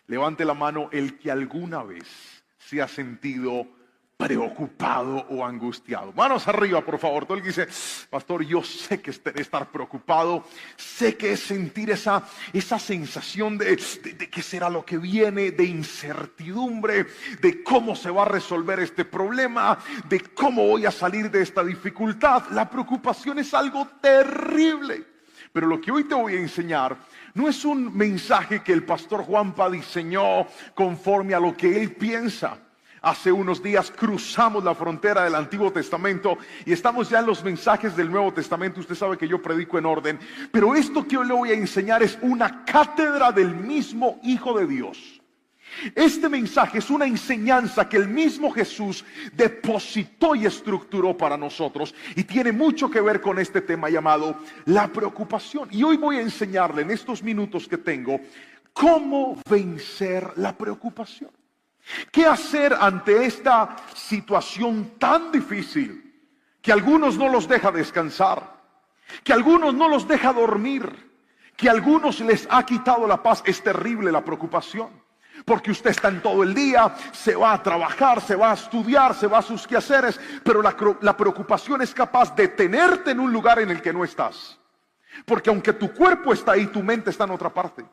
Levante la mano el que alguna vez se ha sentido preocupado o angustiado. Manos arriba, por favor. Todo el que dice, pastor, yo sé que es estar preocupado, sé que es sentir esa sensación de qué será lo que viene, de incertidumbre, de cómo se va a resolver este problema, de cómo voy a salir de esta dificultad. La preocupación es algo terrible. Pero lo que hoy te voy a enseñar no es un mensaje que el pastor Juanpa diseñó conforme a lo que él piensa. Hace unos días cruzamos la frontera del Antiguo Testamento y estamos ya en los mensajes del Nuevo Testamento. Usted sabe que yo predico en orden, pero esto que hoy le voy a enseñar es una cátedra del mismo Hijo de Dios. Este mensaje es una enseñanza que el mismo Jesús depositó y estructuró para nosotros y tiene mucho que ver con este tema llamado la preocupación. Y hoy voy a enseñarle en estos minutos que tengo cómo vencer la preocupación. ¿Qué hacer ante esta situación tan difícil que a algunos no los deja descansar, que a algunos no los deja dormir, que a algunos les ha quitado la paz? Es terrible la preocupación, porque usted está en todo el día, se va a trabajar, se va a estudiar, se va a sus quehaceres, pero la preocupación es capaz de tenerte en un lugar en el que no estás, porque aunque tu cuerpo está ahí, tu mente está en otra parte.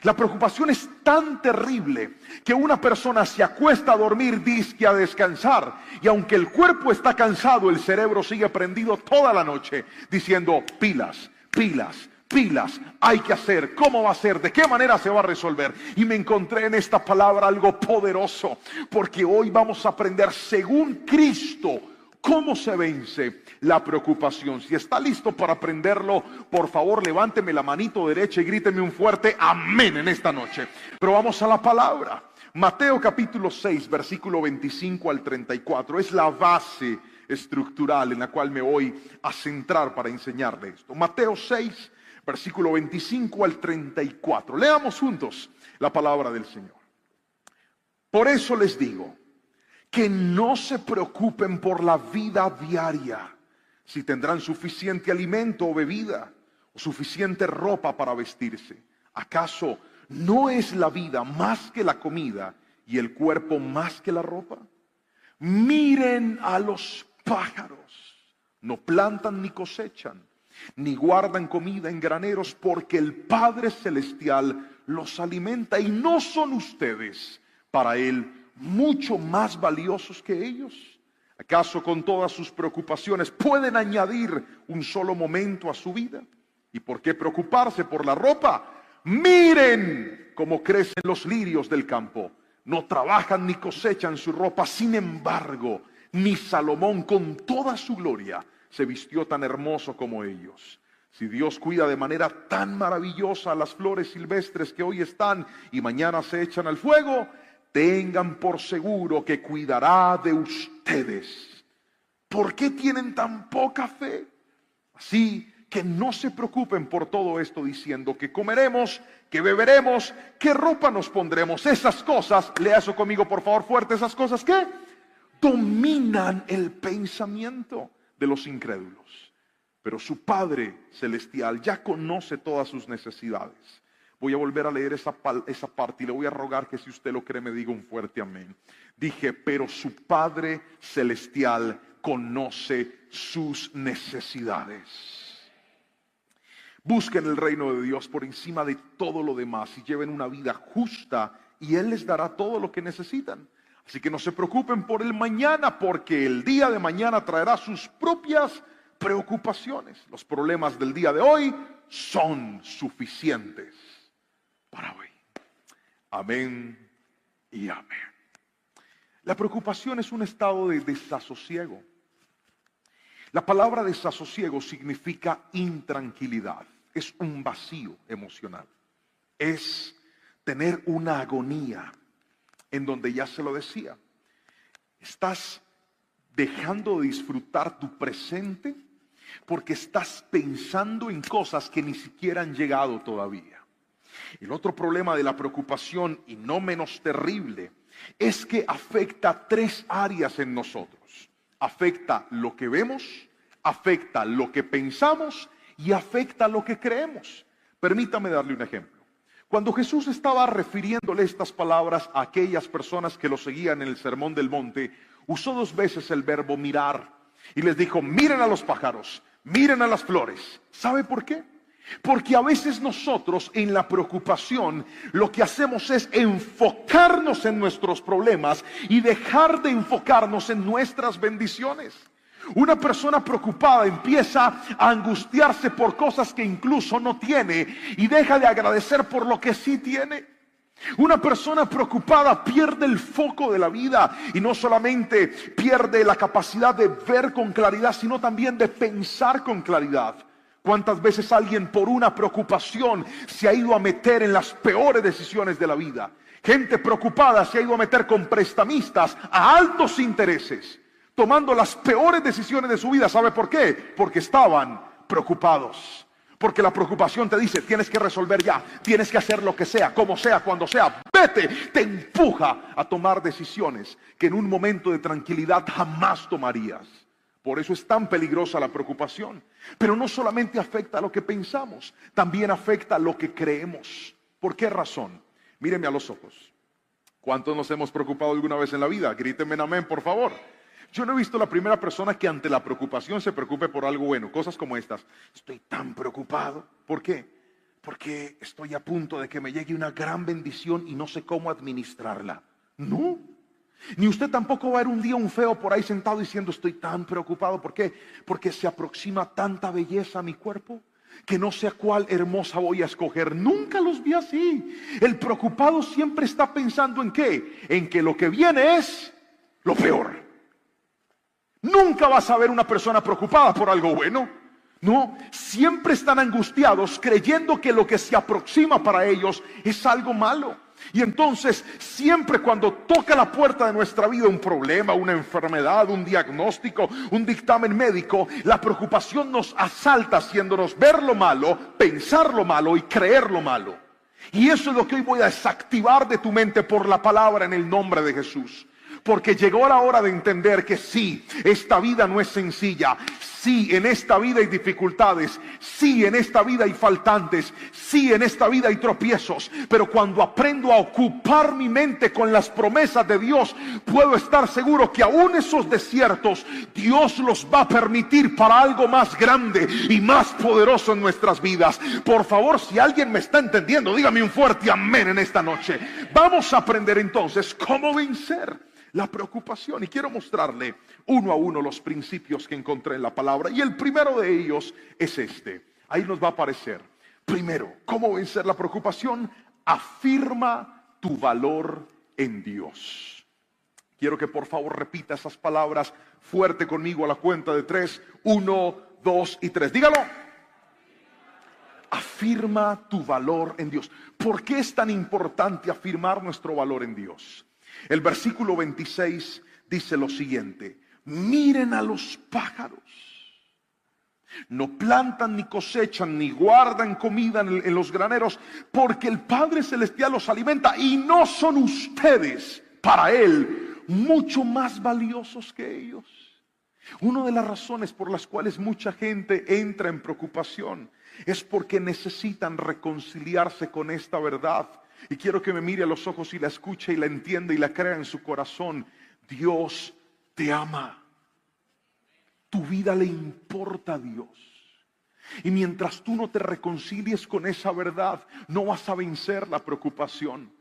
La preocupación es tan terrible que una persona se acuesta a dormir, dizque a descansar, y aunque el cuerpo está cansado, el cerebro sigue prendido toda la noche diciendo pilas, pilas, pilas, hay que hacer, cómo va a ser, de qué manera se va a resolver. Y me encontré en esta palabra algo poderoso, porque hoy vamos a aprender según Cristo cómo se vence la preocupación. Si está listo para aprenderlo, por favor levánteme la manito derecha y gríteme un fuerte amén en esta noche. Pero vamos a la palabra. Mateo capítulo 6, versículo 25 al 34. Es la base estructural en la cual me voy a centrar para enseñarle esto. Mateo 6, versículo 25 al 34. Leamos juntos la palabra del Señor. Por eso les digo que no se preocupen por la vida diaria, si tendrán suficiente alimento o bebida, o suficiente ropa para vestirse. ¿Acaso no es la vida más que la comida y el cuerpo más que la ropa? Miren a los pájaros, no plantan ni cosechan, ni guardan comida en graneros, porque el Padre Celestial los alimenta. ¿Y no son ustedes para Él mucho más valiosos que ellos? ¿Acaso con todas sus preocupaciones pueden añadir un solo momento a su vida? ¿Y por qué preocuparse por la ropa? Miren cómo crecen los lirios del campo. No trabajan ni cosechan su ropa. Sin embargo, ni Salomón con toda su gloria se vistió tan hermoso como ellos. Si Dios cuida de manera tan maravillosa las flores silvestres que hoy están y mañana se echan al fuego, tengan por seguro que cuidará de ustedes. ¿Por qué tienen tan poca fe? Así que no se preocupen por todo esto diciendo que comeremos, que beberemos, qué ropa nos pondremos. Esas cosas, lea eso conmigo por favor fuerte, esas cosas que dominan el pensamiento de los incrédulos. Pero su Padre Celestial ya conoce todas sus necesidades. Voy a volver a leer esa parte y le voy a rogar que si usted lo cree me diga un fuerte amén. Dije, pero su Padre Celestial conoce sus necesidades. Busquen el reino de Dios por encima de todo lo demás y lleven una vida justa y Él les dará todo lo que necesitan. Así que no se preocupen por el mañana, porque el día de mañana traerá sus propias preocupaciones. Los problemas del día de hoy son suficientes para hoy. Amén y amén. La preocupación es un estado de desasosiego. La palabra desasosiego significa intranquilidad. Es un vacío emocional. Es tener una agonía en donde, ya se lo decía, estás dejando de disfrutar tu presente porque estás pensando en cosas que ni siquiera han llegado todavía. El otro problema de la preocupación, y no menos terrible, es que afecta tres áreas en nosotros. Afecta lo que vemos, afecta lo que pensamos y afecta lo que creemos. Permítame darle un ejemplo. Cuando Jesús estaba refiriéndole estas palabras a aquellas personas que lo seguían en el Sermón del Monte, usó 2 veces el verbo mirar y les dijo: miren a los pájaros, miren a las flores. ¿Sabe por qué? Porque a veces nosotros en la preocupación lo que hacemos es enfocarnos en nuestros problemas y dejar de enfocarnos en nuestras bendiciones. Una persona preocupada empieza a angustiarse por cosas que incluso no tiene y deja de agradecer por lo que sí tiene. Una persona preocupada pierde el foco de la vida y no solamente pierde la capacidad de ver con claridad, sino también de pensar con claridad. ¿Cuántas veces alguien por una preocupación se ha ido a meter en las peores decisiones de la vida? Gente preocupada se ha ido a meter con prestamistas a altos intereses, tomando las peores decisiones de su vida. ¿Sabe por qué? Porque estaban preocupados. Porque la preocupación te dice: tienes que resolver ya, tienes que hacer lo que sea, como sea, cuando sea, vete. Te empuja a tomar decisiones que en un momento de tranquilidad jamás tomarías. Por eso es tan peligrosa la preocupación. Pero no solamente afecta a lo que pensamos, también afecta a lo que creemos. ¿Por qué razón? Míreme a los ojos. ¿Cuántos nos hemos preocupado alguna vez en la vida? Grítenme en amén, por favor. Yo no he visto la primera persona que ante la preocupación se preocupe por algo bueno. Cosas como estas: estoy tan preocupado. ¿Por qué? Porque estoy a punto de que me llegue una gran bendición y no sé cómo administrarla. No. Ni usted tampoco va a ver un día un feo por ahí sentado diciendo: estoy tan preocupado. ¿Por qué? Porque se aproxima tanta belleza a mi cuerpo que no sé a cuál hermosa voy a escoger. Nunca los vi así. El preocupado siempre está pensando ¿en qué? En que lo que viene es lo peor. Nunca vas a ver una persona preocupada por algo bueno. No, siempre están angustiados creyendo que lo que se aproxima para ellos es algo malo. Y entonces siempre cuando toca la puerta de nuestra vida un problema, una enfermedad, un diagnóstico, un dictamen médico, la preocupación nos asalta haciéndonos ver lo malo, pensar lo malo y creer lo malo. Y eso es lo que hoy voy a desactivar de tu mente por la palabra en el nombre de Jesús. Porque llegó la hora de entender que sí, esta vida no es sencilla. Sí, en esta vida hay dificultades. Sí, en esta vida hay faltantes. Sí, en esta vida hay tropiezos. Pero cuando aprendo a ocupar mi mente con las promesas de Dios, puedo estar seguro que aún esos desiertos, Dios los va a permitir para algo más grande y más poderoso en nuestras vidas. Por favor, si alguien me está entendiendo, dígame un fuerte amén en esta noche. Vamos a aprender entonces cómo vencer la preocupación, y quiero mostrarle uno a uno los principios que encontré en la palabra, y el primero de ellos es este. Ahí nos va a aparecer. Primero, ¿cómo vencer la preocupación? Afirma tu valor en Dios. Quiero que por favor repita esas palabras fuerte conmigo a la cuenta de 3. 1, 2 y 3. Dígalo. Afirma tu valor en Dios. ¿Por qué es tan importante afirmar nuestro valor en Dios? El versículo 26 dice lo siguiente: miren a los pájaros. No plantan, ni cosechan, ni guardan comida en los graneros, porque el Padre Celestial los alimenta. Y no son ustedes para Él mucho más valiosos que ellos. Una de las razones por las cuales mucha gente entra en preocupación es porque necesitan reconciliarse con esta verdad. Y quiero que me mire a los ojos y la escuche y la entienda y la crea en su corazón. Dios te ama. Tu vida le importa a Dios. Y mientras tú no te reconcilies con esa verdad, no vas a vencer la preocupación.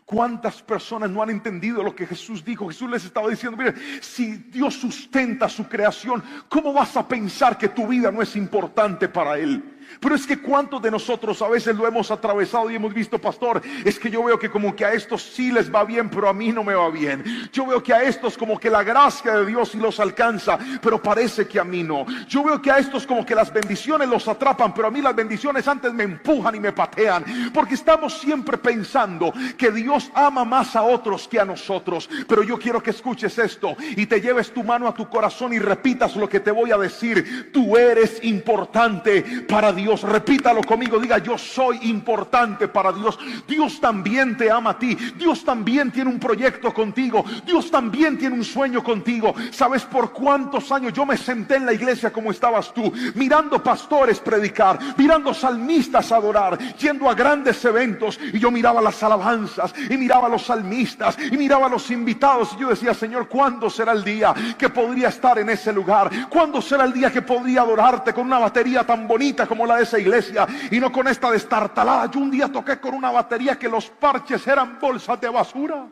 ¿Cuántas personas no han entendido lo que Jesús dijo? Jesús les estaba diciendo: mire, si Dios sustenta su creación, ¿cómo vas a pensar que tu vida no es importante para Él? Pero es que cuántos de nosotros a veces lo hemos atravesado y hemos visto: pastor, es que yo veo que como que a estos sí les va bien, pero a mí no me va bien. Yo veo que a estos como que la gracia de Dios sí los alcanza, pero parece que a mí no. Yo veo que a estos como que las bendiciones los atrapan, pero a mí las bendiciones antes me empujan y me patean. Porque estamos siempre pensando que Dios ama más a otros que a nosotros. Pero yo quiero que escuches esto y te lleves tu mano a tu corazón y repitas lo que te voy a decir. Tú eres importante para Dios. Repítalo conmigo, diga: yo soy importante para Dios. Dios también te ama a ti. Dios también tiene un proyecto contigo. Dios también tiene un sueño contigo. ¿Sabes por cuántos años yo me senté en la iglesia como estabas tú, mirando pastores predicar, mirando salmistas adorar, yendo a grandes eventos, y yo miraba las alabanzas y miraba a los salmistas y miraba a los invitados, y yo decía: Señor, ¿cuándo será el día que podría estar en ese lugar? ¿Cuándo será el día que podría adorarte con una batería tan bonita como la de esa iglesia y no con esta destartalada? Yo un día toqué con una batería que los parches eran bolsas de basura.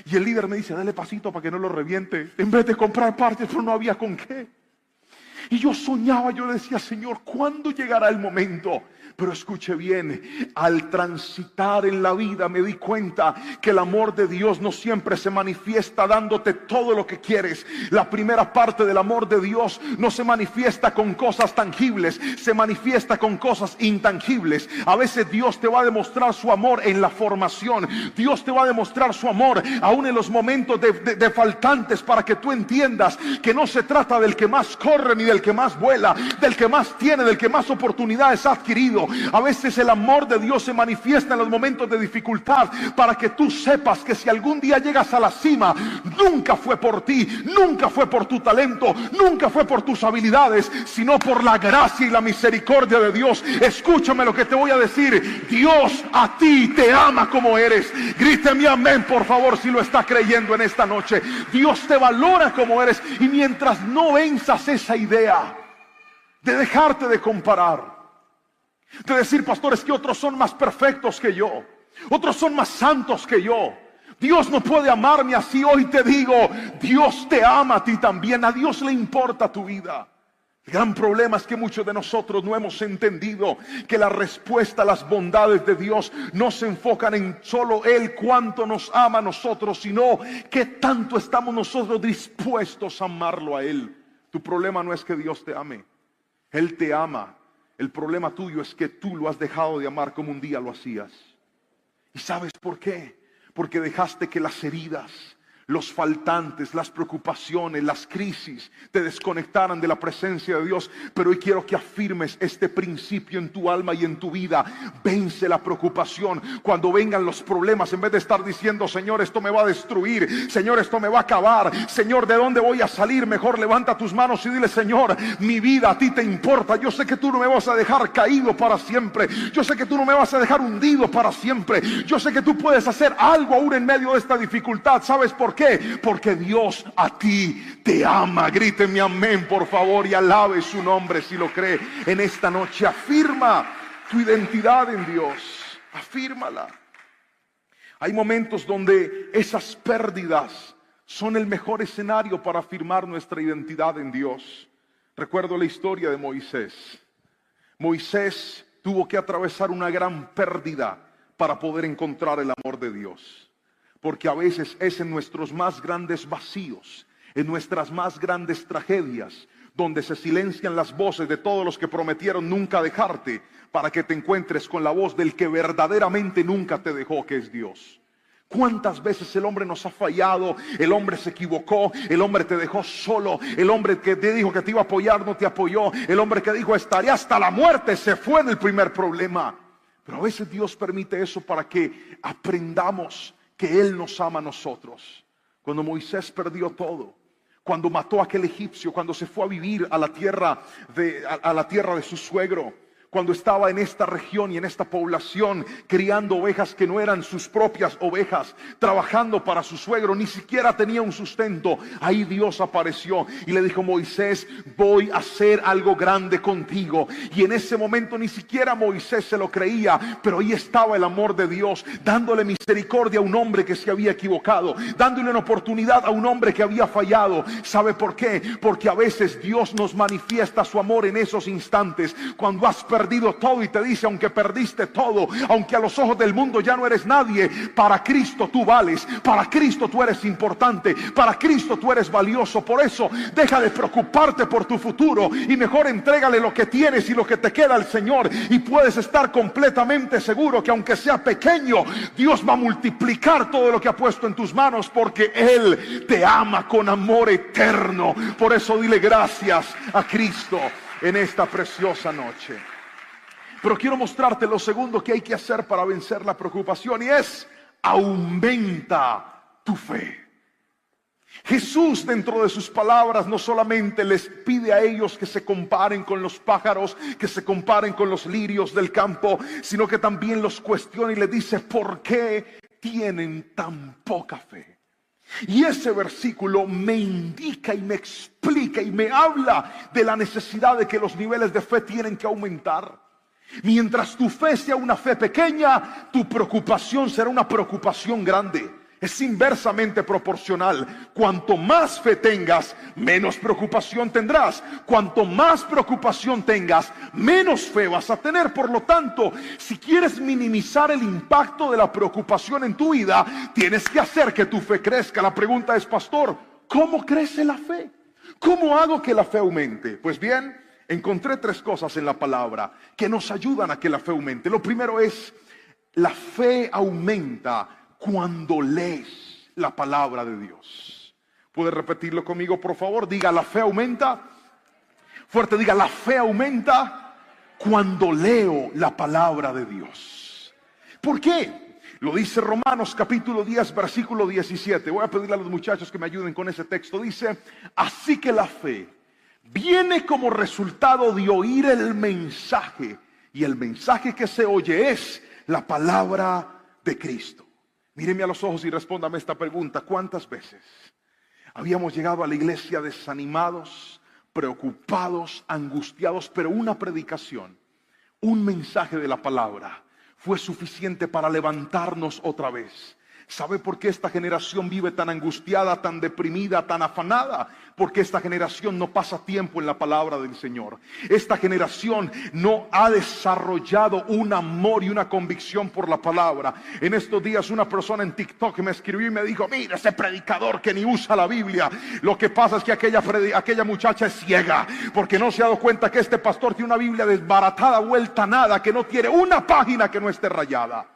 Y el líder me dice: dale pasito para que no lo reviente. En vez de comprar parches, pero no había con qué. Y yo soñaba, yo decía: Señor, ¿cuándo llegará el momento? Pero escuche bien, al transitar en la vida me di cuenta que el amor de Dios no siempre se manifiesta dándote todo lo que quieres. La primera parte del amor de Dios no se manifiesta con cosas tangibles, se manifiesta con cosas intangibles. A veces Dios te va a demostrar su amor en la formación. Dios te va a demostrar su amor aún en los momentos de faltantes, para que tú entiendas que no se trata del que más corre ni del que más vuela, del que más tiene, del que más oportunidades ha adquirido. A veces el amor de Dios se manifiesta en los momentos de dificultad, para que tú sepas que si algún día llegas a la cima, nunca fue por ti, nunca fue por tu talento, nunca fue por tus habilidades, sino por la gracia y la misericordia de Dios. Escúchame lo que te voy a decir: Dios a ti te ama como eres. Gríteme amén, por favor, si lo está creyendo en esta noche. Dios te valora como eres, y mientras no venzas esa idea de dejarte de comparar, de decir: pastor, es que otros son más perfectos que yo, otros son más santos que yo, Dios no puede amarme así. Hoy te digo: Dios te ama a ti también. A Dios le importa tu vida. El gran problema es que muchos de nosotros no hemos entendido que la respuesta a las bondades de Dios no se enfocan en solo Él cuánto nos ama a nosotros, sino que tanto estamos nosotros dispuestos a amarlo a Él. Tu problema no es que Dios te ame, Él te ama. El problema tuyo es que tú lo has dejado de amar como un día lo hacías. ¿Y sabes por qué? Porque dejaste que las heridas, los faltantes, las preocupaciones, las crisis te desconectaran de la presencia de Dios. Pero hoy quiero que afirmes este principio en tu alma y en tu vida. Vence la preocupación. Cuando vengan los problemas, en vez de estar diciendo: Señor, esto me va a destruir, Señor, esto me va a acabar, Señor, ¿de dónde voy a salir? Mejor levanta tus manos y dile: Señor, mi vida a ti te importa. Yo sé que tú no me vas a dejar caído para siempre. Yo sé que tú no me vas a dejar hundido para siempre. Yo sé que tú puedes hacer algo aún en medio de esta dificultad. ¿Sabes por qué? Porque Dios a ti te ama. Gríteme amén, por favor, y alabe su nombre si lo cree en esta noche. Afirma tu identidad en Dios. Afírmala. Hay momentos donde esas pérdidas son el mejor escenario para afirmar nuestra identidad en Dios. Recuerdo la historia de Moisés. Moisés tuvo que atravesar una gran pérdida para poder encontrar el amor de Dios. Porque a veces es en nuestros más grandes vacíos, en nuestras más grandes tragedias, donde se silencian las voces de todos los que prometieron nunca dejarte, para que te encuentres con la voz del que verdaderamente nunca te dejó, que es Dios. ¿Cuántas veces el hombre nos ha fallado? El hombre se equivocó, el hombre te dejó solo, el hombre que te dijo que te iba a apoyar no te apoyó, el hombre que dijo estaré hasta la muerte se fue en el primer problema. Pero a veces Dios permite eso para que aprendamos que Él nos ama a nosotros. Cuando Moisés perdió todo, cuando mató a aquel egipcio, cuando se fue a vivir a la tierra de su suegro, cuando estaba en esta región y en esta población criando ovejas que no eran sus propias ovejas, trabajando para su suegro, ni siquiera tenía un sustento. Ahí Dios apareció y le dijo: Moisés, voy a hacer algo grande contigo. Y en ese momento ni siquiera Moisés se lo creía, pero ahí estaba el amor de Dios, dándole misericordia a un hombre que se había equivocado, dándole una oportunidad a un hombre que había fallado. ¿Sabe por qué? Porque a veces Dios nos manifiesta su amor en esos instantes, cuando has perdido todo y te dice: aunque perdiste todo, aunque a los ojos del mundo ya no eres nadie, para Cristo tú vales, para Cristo tú eres importante, para Cristo tú eres valioso. Por eso deja de preocuparte por tu futuro y mejor entrégale lo que tienes y lo que te queda al Señor, y puedes estar completamente seguro que aunque sea pequeño, Dios va a multiplicar todo lo que ha puesto en tus manos, porque Él te ama con amor eterno. Por eso dile gracias a Cristo. en esta preciosa noche. Pero quiero mostrarte lo segundo que hay que hacer para vencer la preocupación, y es: aumenta tu fe. Jesús, dentro de sus palabras, no solamente les pide a ellos que se comparen con los pájaros, que se comparen con los lirios del campo, sino que también los cuestiona y les dice: ¿por qué tienen tan poca fe? Y ese versículo me indica y me explica y me habla de la necesidad de que los niveles de fe tienen que aumentar. Mientras tu fe sea una fe pequeña, tu preocupación será una preocupación grande. Es inversamente proporcional. Cuanto más fe tengas, menos preocupación tendrás. Cuanto más preocupación tengas, menos fe vas a tener. Por lo tanto, si quieres minimizar el impacto de la preocupación en tu vida, tienes que hacer que tu fe crezca. La pregunta es: pastor, ¿cómo crece la fe? ¿Cómo hago que la fe aumente? Pues bien, encontré 3 cosas en la palabra que nos ayudan a que la fe aumente. Lo primero es: la fe aumenta cuando lees la palabra de Dios. ¿Puede repetirlo conmigo, por favor? Diga: la fe aumenta. Fuerte, diga: la fe aumenta cuando leo la palabra de Dios. ¿Por qué? Lo dice Romanos capítulo 10, versículo 17. Voy a pedirle a los muchachos que me ayuden con ese texto. Dice: así que la fe viene como resultado de oír el mensaje, y el mensaje que se oye es la palabra de Cristo. Míreme a los ojos y respóndame esta pregunta: ¿cuántas veces habíamos llegado a la iglesia desanimados, preocupados, angustiados, pero una predicación, un mensaje de la palabra fue suficiente para levantarnos otra vez? ¿Sabe por qué esta generación vive tan angustiada, tan deprimida, tan afanada? Porque esta generación no pasa tiempo en la palabra del Señor. Esta generación no ha desarrollado un amor y una convicción por la palabra. En estos días una persona en TikTok me escribió y me dijo: mira ese predicador que ni usa la Biblia. Lo que pasa es que aquella muchacha es ciega, porque no se ha dado cuenta que este pastor tiene una Biblia desbaratada, vuelta a nada, que no tiene una página que no esté rayada.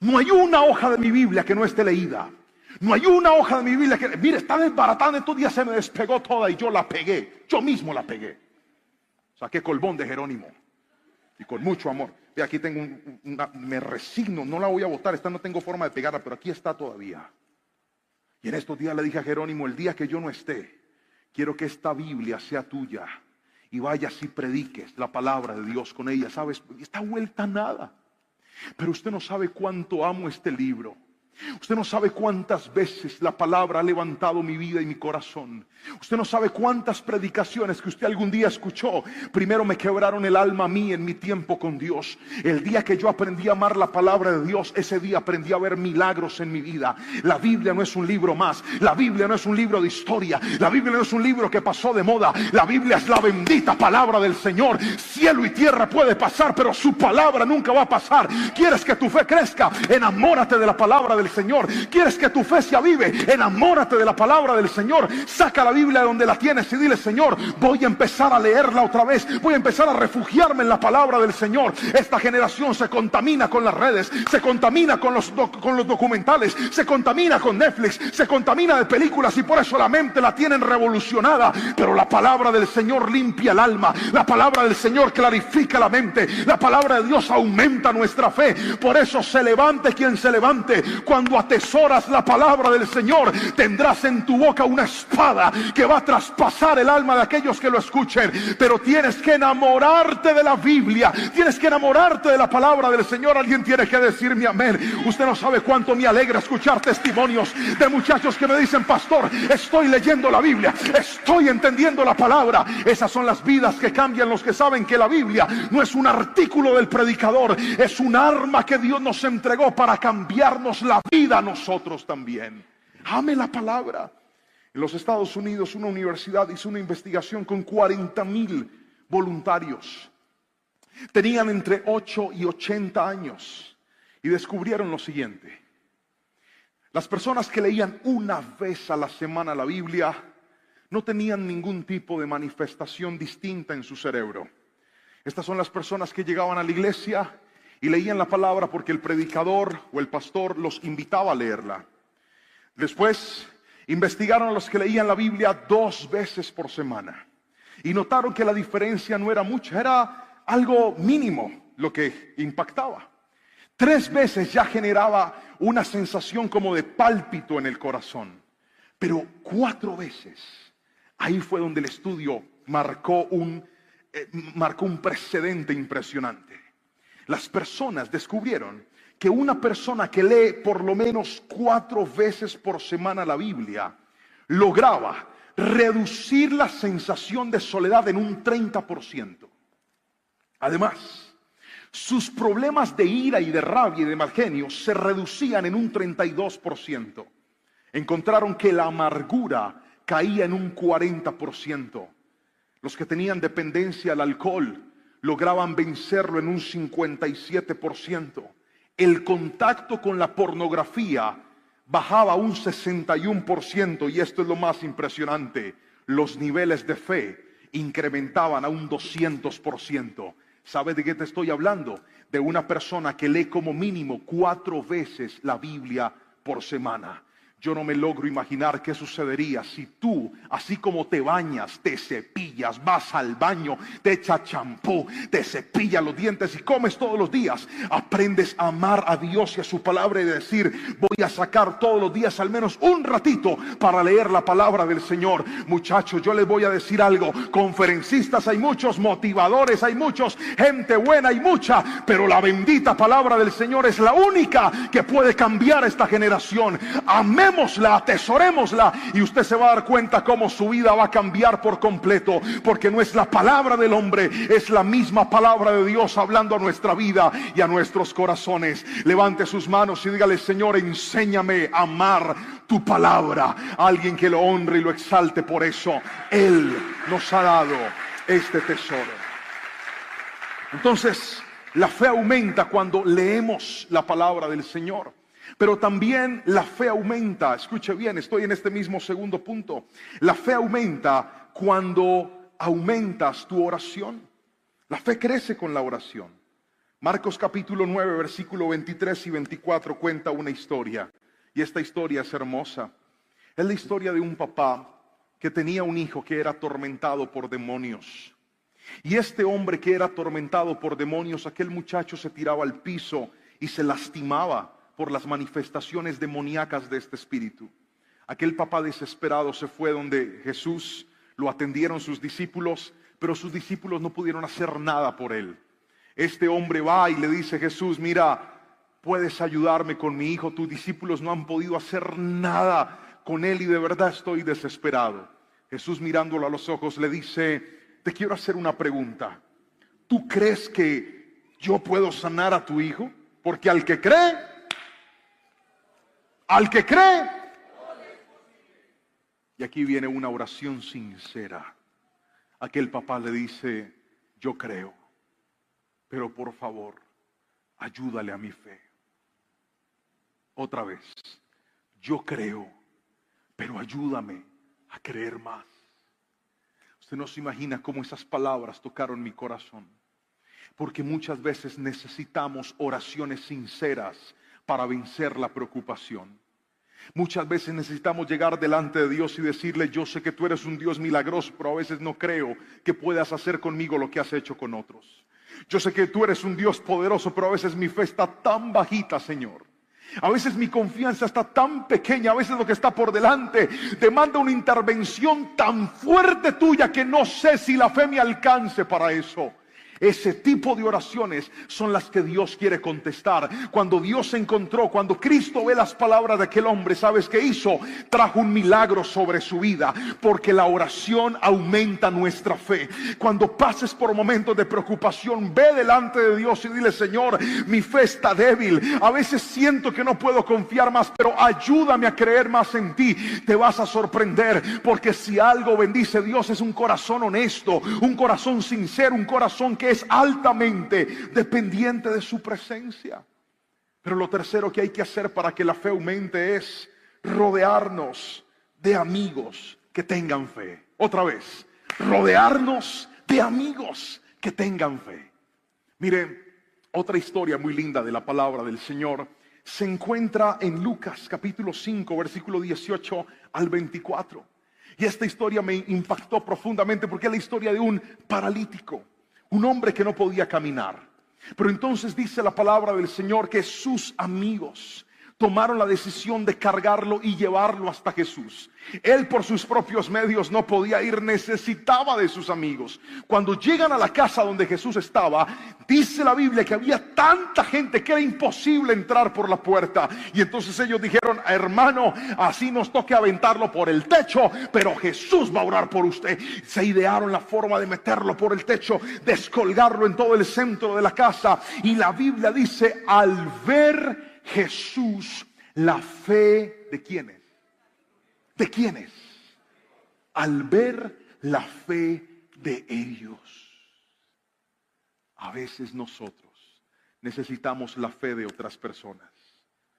No hay una hoja de mi Biblia que no esté leída. No hay una hoja de mi Biblia que... Mire, está desbaratada. Estos días se me despegó toda y yo la pegué. Yo mismo la pegué. Saqué Colbón de Jerónimo. Y con mucho amor. Ve, aquí tengo me resigno. No la voy a botar. Esta no tengo forma de pegarla, pero aquí está todavía. Y en estos días le dije a Jerónimo: el día que yo no esté, quiero que esta Biblia sea tuya. Y vayas y prediques la palabra de Dios con ella. ¿Sabes? Está vuelta a nada. Pero usted no sabe cuánto amo este libro. Usted no sabe cuántas veces la palabra ha levantado mi vida y mi corazón. Usted no sabe cuántas predicaciones que usted algún día escuchó primero me quebraron el alma a mí en mi tiempo con Dios. El día que yo aprendí a amar la palabra de Dios, ese día aprendí a ver milagros en mi vida. La Biblia no es un libro más. La Biblia no es un libro de historia. La Biblia no es un libro que pasó de moda. La Biblia es la bendita palabra del Señor. Cielo y tierra puede pasar, pero su palabra nunca va a pasar. ¿Quieres que tu fe crezca? Enamórate de la palabra del Señor. ¿Quieres que tu fe se avive? Enamórate de la palabra del Señor. Saca la Biblia de donde la tienes y dile: Señor, voy a empezar a leerla otra vez. Voy a empezar a refugiarme en la palabra del Señor. Esta generación se contamina con las redes, se contamina con los documentales, se contamina con Netflix, se contamina de películas, y por eso la mente la tienen revolucionada. Pero la palabra del Señor limpia el alma. La palabra del Señor clarifica la mente. La palabra de Dios aumenta nuestra fe. Por eso se levante quien se levante. Cuando atesoras la palabra del Señor, tendrás en tu boca una espada que va a traspasar el alma de aquellos que lo escuchen. Pero tienes que enamorarte de la Biblia. Tienes que enamorarte de la palabra del Señor. Alguien tiene que decirme amén. Usted no sabe cuánto me alegra escuchar testimonios de muchachos que me dicen: pastor, estoy leyendo la Biblia, estoy entendiendo la palabra. Esas son las vidas que cambian, los que saben que la Biblia no es un artículo del predicador, es un arma que Dios nos entregó para cambiarnos la vida a nosotros también. Ame la palabra. En los Estados Unidos, una universidad hizo una investigación con 40,000 voluntarios. Tenían entre 8 y 80 años y descubrieron lo siguiente: las personas que leían una vez a la semana la Biblia no tenían ningún tipo de manifestación distinta en su cerebro. Estas son las personas que llegaban a la iglesia y leían la palabra porque el predicador o el pastor los invitaba a leerla. Después investigaron a los que leían la Biblia 2 veces por semana. y notaron que la diferencia no era mucha, era algo mínimo lo que impactaba. 3 veces ya generaba una sensación como de pálpito en el corazón, pero 4 veces, ahí fue donde el estudio marcó un precedente impresionante. Las personas descubrieron que una persona que lee por lo menos 4 veces por semana la Biblia lograba reducir la sensación de soledad en un 30%. Además, sus problemas de ira y de rabia y de mal genio se reducían en un 32%. Encontraron que la amargura caía en un 40%. Los que tenían dependencia al alcohol lograban vencerlo en un 57%. El contacto con la pornografía bajaba un 61%, y esto es lo más impresionante, los niveles de fe incrementaban a un 200%. ¿Sabes de qué te estoy hablando? De una persona que lee como mínimo 4 veces la Biblia por semana. Yo no me logro imaginar qué sucedería si tú, así como te bañas, te cepillas, vas al baño, te echas champú, te cepillas los dientes y comes todos los días, aprendes a amar a Dios y a su palabra y decir: voy a sacar todos los días al menos un ratito para leer la palabra del Señor. Muchachos, yo les voy a decir algo: conferencistas hay muchos, motivadores hay muchos, gente buena hay mucha, pero la bendita palabra del Señor es la única que puede cambiar esta generación. Amén. Atesorémosla, y usted se va a dar cuenta cómo su vida va a cambiar por completo, porque no es la palabra del hombre, es la misma palabra de Dios hablando a nuestra vida y a nuestros corazones. Levante sus manos y dígale: Señor, enséñame a amar tu palabra. Alguien que lo honre y lo exalte por eso. Él nos ha dado este tesoro. Entonces, la fe aumenta cuando leemos la palabra del Señor. Pero también la fe aumenta, escuche bien, estoy en este mismo segundo punto. La fe aumenta cuando aumentas tu oración. La fe crece con la oración. Marcos capítulo 9, versículo 23 y 24 cuenta una historia. Y esta historia es hermosa. Es la historia de un papá que tenía un hijo que era atormentado por demonios. Y este hombre que era atormentado por demonios, aquel muchacho se tiraba al piso y se lastimaba por las manifestaciones demoníacas de este espíritu. Aquel papá desesperado se fue donde Jesús, lo atendieron sus discípulos, pero sus discípulos no pudieron hacer nada por él. Este hombre va y le dice: Jesús, mira, puedes ayudarme con mi hijo, tus discípulos no han podido hacer nada con él y de verdad estoy desesperado. Jesús, mirándolo a los ojos, le dice: te quiero hacer una pregunta. ¿Tú crees que yo puedo sanar a tu hijo? Porque al que cree, y aquí viene una oración sincera. Aquel papá le dice: yo creo, pero por favor, ayúdale a mi fe. Otra vez: yo creo, pero ayúdame a creer más. Usted no se imagina cómo esas palabras tocaron mi corazón, porque muchas veces necesitamos oraciones sinceras para vencer la preocupación. Muchas veces necesitamos llegar delante de Dios y decirle: yo sé que tú eres un Dios milagroso, pero a veces no creo que puedas hacer conmigo lo que has hecho con otros. Yo sé que tú eres un Dios poderoso, pero a veces mi fe está tan bajita, Señor. A veces mi confianza está tan pequeña, a veces lo que está por delante demanda una intervención tan fuerte tuya que no sé si la fe me alcance para eso. Ese tipo de oraciones son las que Dios quiere contestar. Cuando Dios encontró, cuando Cristo ve las palabras de aquel hombre, ¿sabes qué hizo? Trajo un milagro sobre su vida, porque la oración aumenta nuestra fe. Cuando pases por momentos de preocupación, ve delante de Dios y dile: Señor, mi fe está débil, a veces siento que no puedo confiar más, pero ayúdame a creer más en ti. Te vas a sorprender, porque si algo bendice Dios es un corazón honesto, un corazón sincero, un corazón que es altamente dependiente de su presencia. Pero lo tercero que hay que hacer para que la fe aumente es rodearnos de amigos que tengan fe. Otra vez, rodearnos de amigos que tengan fe. Mire, otra historia muy linda de la palabra del Señor se encuentra en Lucas capítulo 5, versículo 18 al 24. Y esta historia me impactó profundamente porque es la historia de un paralítico, un hombre que no podía caminar. Pero entonces dice la palabra del Señor que sus amigos tomaron la decisión de cargarlo y llevarlo hasta Jesús. Él por sus propios medios no podía ir, necesitaba de sus amigos. Cuando llegan a la casa donde Jesús estaba, dice la Biblia que había tanta gente que era imposible entrar por la puerta. Y entonces ellos dijeron: hermano, así nos toque aventarlo por el techo, pero Jesús va a orar por usted. Se idearon la forma de meterlo por el techo, descolgarlo en todo el centro de la casa. Y la Biblia dice: al ver Jesús, la fe de ¿quiénes? ¿De quiénes? Al ver la fe de ellos. A veces nosotros necesitamos la fe de otras personas.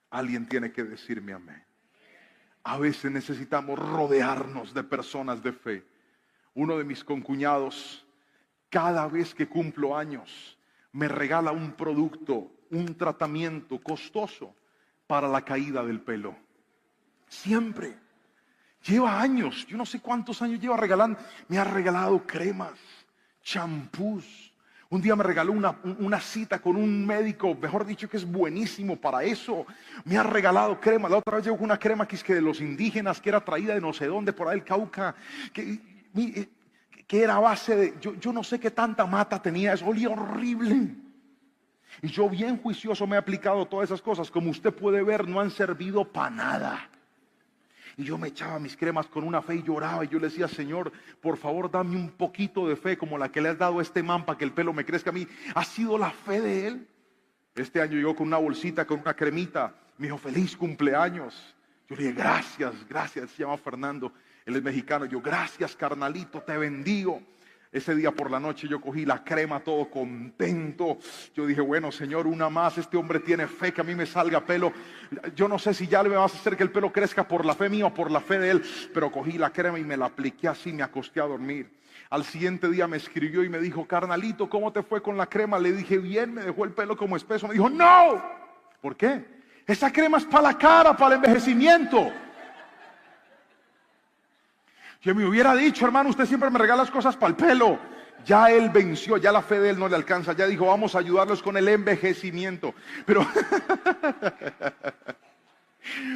Alguien tiene que decirme amén. A veces necesitamos rodearnos de personas de fe. Uno de mis concuñados, cada vez que cumplo años, me regala un producto, un tratamiento costoso para la caída del pelo. Siempre. Lleva años, yo no sé cuántos años lleva regalando. Me ha regalado cremas, champús. Un día me regaló una cita con un médico, mejor dicho, que es buenísimo para eso. Me ha regalado crema. La otra vez llegó con una crema que es que de los indígenas, que era traída de no sé dónde, por ahí el Cauca, que era a base de, yo no sé qué tanta mata tenía, eso olía horrible. Y yo bien juicioso me he aplicado todas esas cosas. Como usted puede ver, no han servido para nada. Y yo me echaba mis cremas con una fe y lloraba. Y yo le decía: Señor, por favor dame un poquito de fe como la que le has dado a este man para que el pelo me crezca a mí. Ha sido la fe de él. Este año llegó con una bolsita, con una cremita. Me dijo: feliz cumpleaños. Yo le dije: gracias, gracias. Se llama Fernando, él es mexicano. Yo: gracias, carnalito, te bendigo. Ese día por la noche yo cogí la crema todo contento. Yo dije: bueno, Señor, una más. Este hombre tiene fe que a mí me salga pelo. Yo no sé si ya le vas a hacer que el pelo crezca por la fe mía o por la fe de él. Pero cogí la crema y me la apliqué así, me acosté a dormir. Al siguiente día me escribió y me dijo: carnalito, ¿cómo te fue con la crema? Le dije: bien, me dejó el pelo como espeso. Me dijo: no. ¿Por qué? Esa crema es para la cara, para el envejecimiento. Yo me hubiera dicho: hermano, usted siempre me regala las cosas para el pelo. Ya él venció, ya la fe de él no le alcanza. Ya dijo: vamos a ayudarlos con el envejecimiento.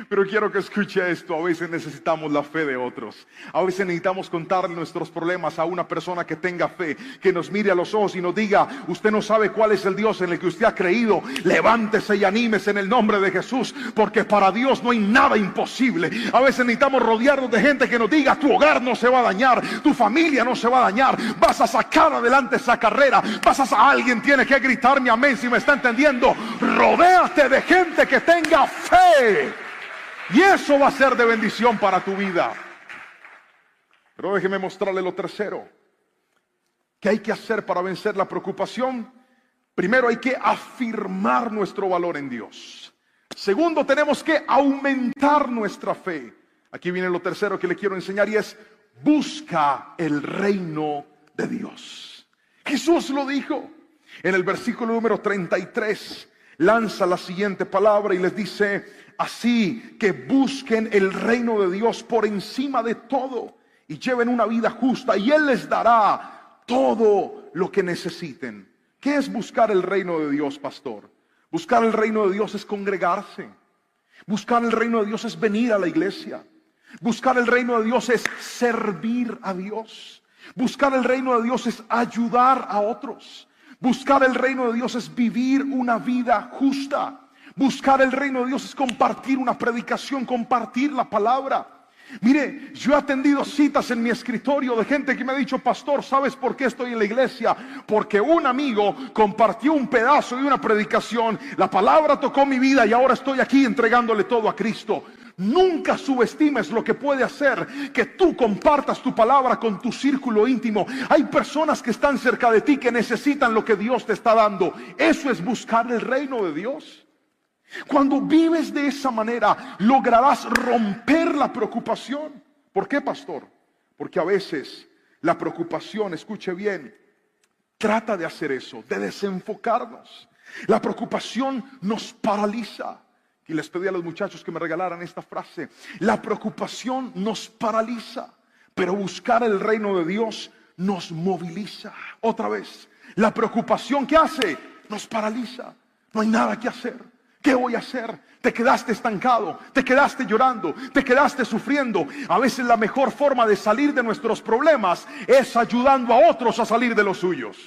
Pero quiero que escuche esto. A veces necesitamos la fe de otros. A veces necesitamos contarle nuestros problemas a una persona que tenga fe, que nos mire a los ojos y nos diga: usted no sabe cuál es el Dios en el que usted ha creído. Levántese y anímese en el nombre de Jesús, porque para Dios no hay nada imposible. A veces necesitamos rodearnos de gente que nos diga: tu hogar no se va a dañar, tu familia no se va a dañar, vas a sacar adelante esa carrera, alguien tiene que gritarme amén si me está entendiendo. Rodéate de gente que tenga fe. Y eso va a ser de bendición para tu vida. Pero déjeme mostrarle lo tercero. ¿Qué hay que hacer para vencer la preocupación? Primero, hay que afirmar nuestro valor en Dios. Segundo, tenemos que aumentar nuestra fe. Aquí viene lo tercero que le quiero enseñar, y es: busca el reino de Dios. Jesús lo dijo en el versículo número 33. Lanza la siguiente palabra y les dice: así que busquen el reino de Dios por encima de todo y lleven una vida justa, y Él les dará todo lo que necesiten. ¿Qué es buscar el reino de Dios, pastor? Buscar el reino de Dios es congregarse. Buscar el reino de Dios es venir a la iglesia. Buscar el reino de Dios es servir a Dios. Buscar el reino de Dios es ayudar a otros. Buscar el reino de Dios es vivir una vida justa. Buscar el reino de Dios es compartir una predicación, compartir la palabra. Mire, yo he atendido citas en mi escritorio de gente que me ha dicho: pastor, ¿sabes por qué estoy en la iglesia? Porque un amigo compartió un pedazo de una predicación, la palabra tocó mi vida y ahora estoy aquí entregándole todo a Cristo. Nunca subestimes lo que puede hacer que tú compartas tu palabra con tu círculo íntimo. Hay personas que están cerca de ti que necesitan lo que Dios te está dando. Eso es buscar el reino de Dios. Cuando vives de esa manera, lograrás romper la preocupación. ¿Por qué, pastor? Porque a veces la preocupación, escuche bien, trata de hacer eso, de desenfocarnos. La preocupación nos paraliza. Y les pedí a los muchachos que me regalaran esta frase: la preocupación nos paraliza. Pero buscar el reino de Dios nos moviliza. Otra vez, la preocupación que hace nos paraliza. No hay nada que hacer. ¿Qué voy a hacer? Te quedaste estancado, te quedaste llorando, te quedaste sufriendo. A veces la mejor forma de salir de nuestros problemas es ayudando a otros a salir de los suyos.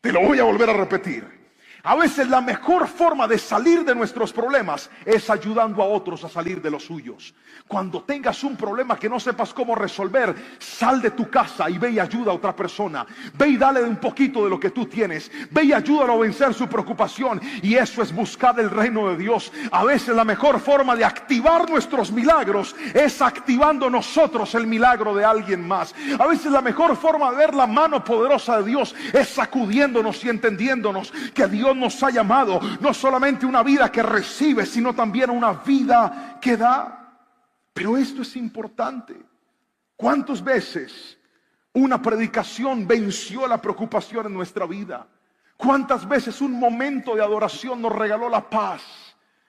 Te lo voy a volver a repetir. A veces la mejor forma de salir de nuestros problemas es ayudando a otros a salir de los suyos. Cuando tengas un problema que no sepas cómo resolver, sal de tu casa y ve y ayuda a otra persona. Ve y dale un poquito de lo que tú tienes. Ve y ayúdalo a vencer su preocupación. Y eso es buscar el reino de Dios. A veces la mejor forma de activar nuestros milagros es activando nosotros el milagro de alguien más. A veces la mejor forma de ver la mano poderosa de Dios es sacudiéndonos y entendiéndonos que Dios nos ha llamado no solamente una vida que recibe, sino también una vida que da. Pero esto es importante. ¿Cuántas veces una predicación venció la preocupación en nuestra vida? ¿Cuántas veces un momento de adoración nos regaló la paz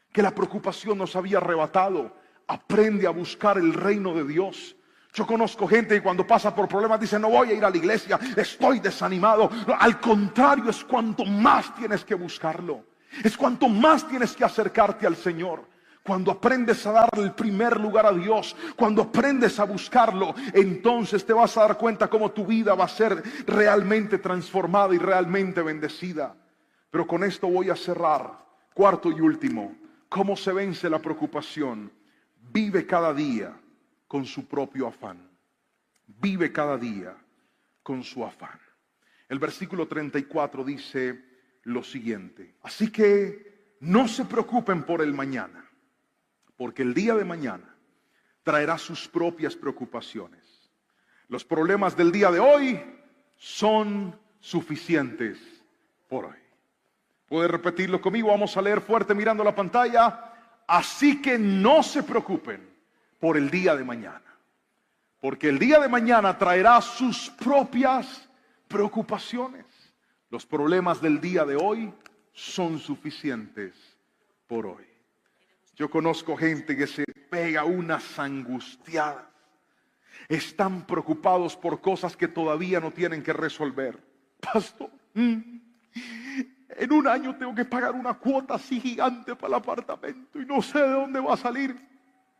que la preocupación nos había arrebatado? Aprende a buscar el reino de Dios. Yo conozco gente que cuando pasa por problemas dice: no voy a ir a la iglesia, estoy desanimado. No, al contrario, es cuanto más tienes que buscarlo. Es cuanto más tienes que acercarte al Señor. Cuando aprendes a darle el primer lugar a Dios, cuando aprendes a buscarlo, entonces te vas a dar cuenta cómo tu vida va a ser realmente transformada y realmente bendecida. Pero con esto voy a cerrar. Cuarto y último, ¿cómo se vence la preocupación? Vive cada día con su propio afán. Vive cada día con su afán. El versículo 34 dice lo siguiente: así que no se preocupen por el mañana, porque el día de mañana traerá sus propias preocupaciones. Los problemas del día de hoy son suficientes por hoy. ¿Puede repetirlo conmigo? Vamos a leer fuerte mirando la pantalla. Así que no se preocupen por el día de mañana, porque el día de mañana traerá sus propias preocupaciones. Los problemas del día de hoy son suficientes por hoy. Yo conozco gente que se pega unas angustiadas. Están preocupados por cosas que todavía no tienen que resolver. Pastor, en un año tengo que pagar una cuota así gigante para el apartamento y no sé de dónde va a salir.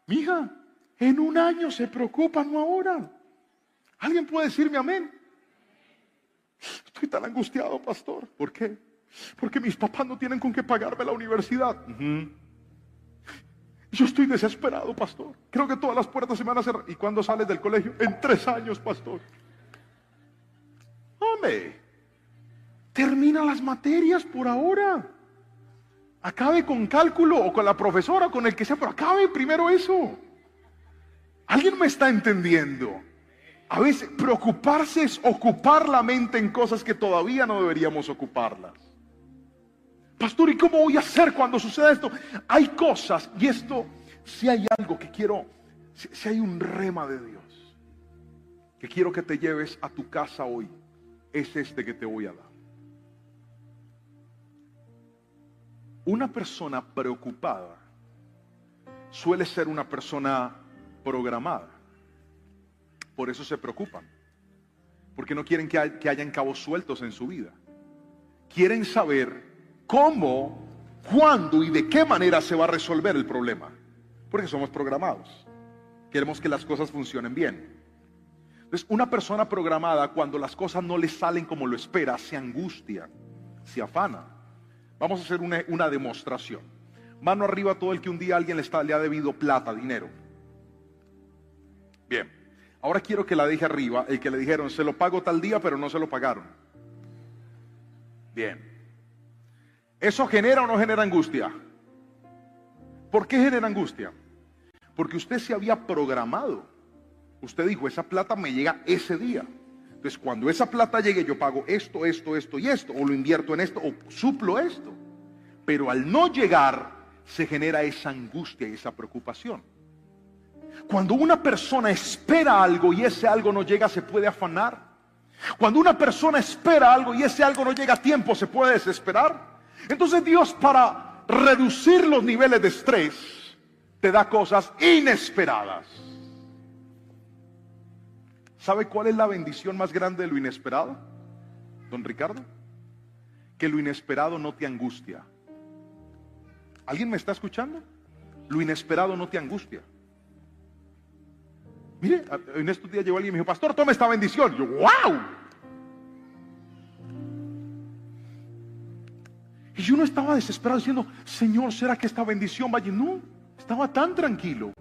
Mija, en un año se preocupan, no ahora. ¿Alguien puede decirme amén? Estoy tan angustiado, pastor. ¿Por qué? Porque mis papás no tienen con qué pagarme la universidad. Yo estoy desesperado, pastor. Creo que todas las puertas se me van a cerrar. ¿Y cuándo sales del colegio? En 3 años, pastor. Hombre, termina las materias por ahora. Acabe con cálculo o con la profesora, con el que sea, pero acabe primero eso. ¿Alguien me está entendiendo? A veces preocuparse es ocupar la mente en cosas que todavía no deberíamos ocuparlas. Pastor, ¿y cómo voy a hacer cuando suceda esto? Hay cosas, y esto, si hay algo que quiero, si hay un rema de Dios que quiero que te lleves a tu casa hoy, es este que te voy a dar. Una persona preocupada suele ser una persona programada. Por eso se preocupan, porque no quieren que hayan cabos sueltos en su vida. Quieren saber cómo, cuándo y de qué manera se va a resolver el problema, porque somos programados. Queremos que las cosas funcionen bien. Entonces, una persona programada, cuando las cosas no le salen como lo espera, se angustia, se afana. Vamos a hacer una demostración. Mano arriba todo el que un día alguien le ha debido plata, dinero. Bien, ahora quiero que la deje arriba el que le dijeron: se lo pago tal día, pero no se lo pagaron. Bien. ¿Eso genera o no genera angustia? ¿Por qué genera angustia? Porque usted se había programado. Usted dijo: esa plata me llega ese día. Entonces, cuando esa plata llegue, yo pago esto, esto, esto y esto, o lo invierto en esto, o suplo esto. Pero al no llegar, se genera esa angustia y esa preocupación. Cuando una persona espera algo y ese algo no llega, se puede afanar. Cuando una persona espera algo y ese algo no llega a tiempo, se puede desesperar. Entonces Dios, para reducir los niveles de estrés, te da cosas inesperadas. ¿Sabe cuál es la bendición más grande de lo inesperado, don Ricardo? Que lo inesperado no te angustia. ¿Alguien me está escuchando? Lo inesperado no te angustia. Mire, en estos días llegó alguien y me dijo: pastor, tome esta bendición. Yo, ¡wow! Y yo no estaba desesperado diciendo: Señor, ¿será que esta bendición vaya? No, estaba tan tranquilo.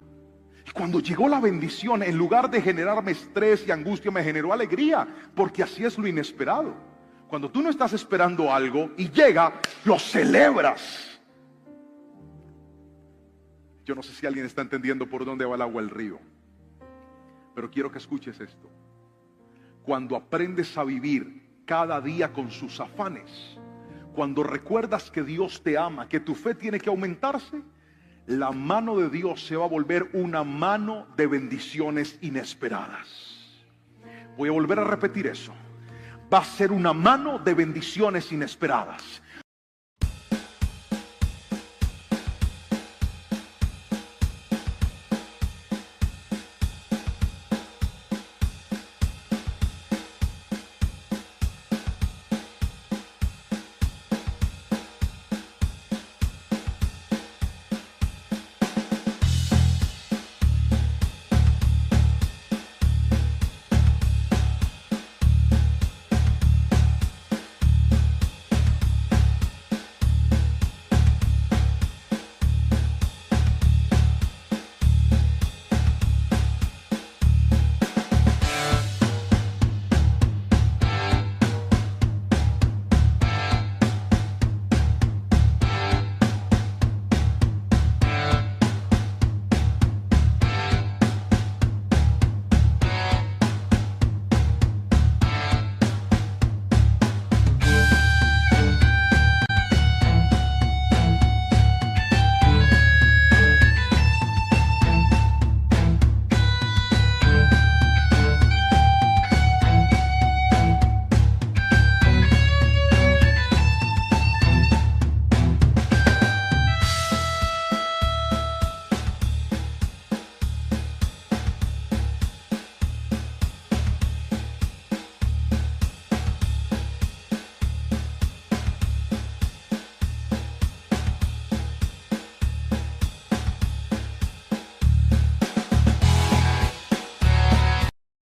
Y cuando llegó la bendición, en lugar de generarme estrés y angustia, me generó alegría, porque así es lo inesperado. Cuando tú no estás esperando algo y llega, lo celebras. Yo no sé si alguien está entendiendo por dónde va el agua del río, pero quiero que escuches esto. Cuando aprendes a vivir cada día con sus afanes, cuando recuerdas que Dios te ama, que tu fe tiene que aumentarse, la mano de Dios se va a volver una mano de bendiciones inesperadas. Voy a volver a repetir eso. Va a ser una mano de bendiciones inesperadas.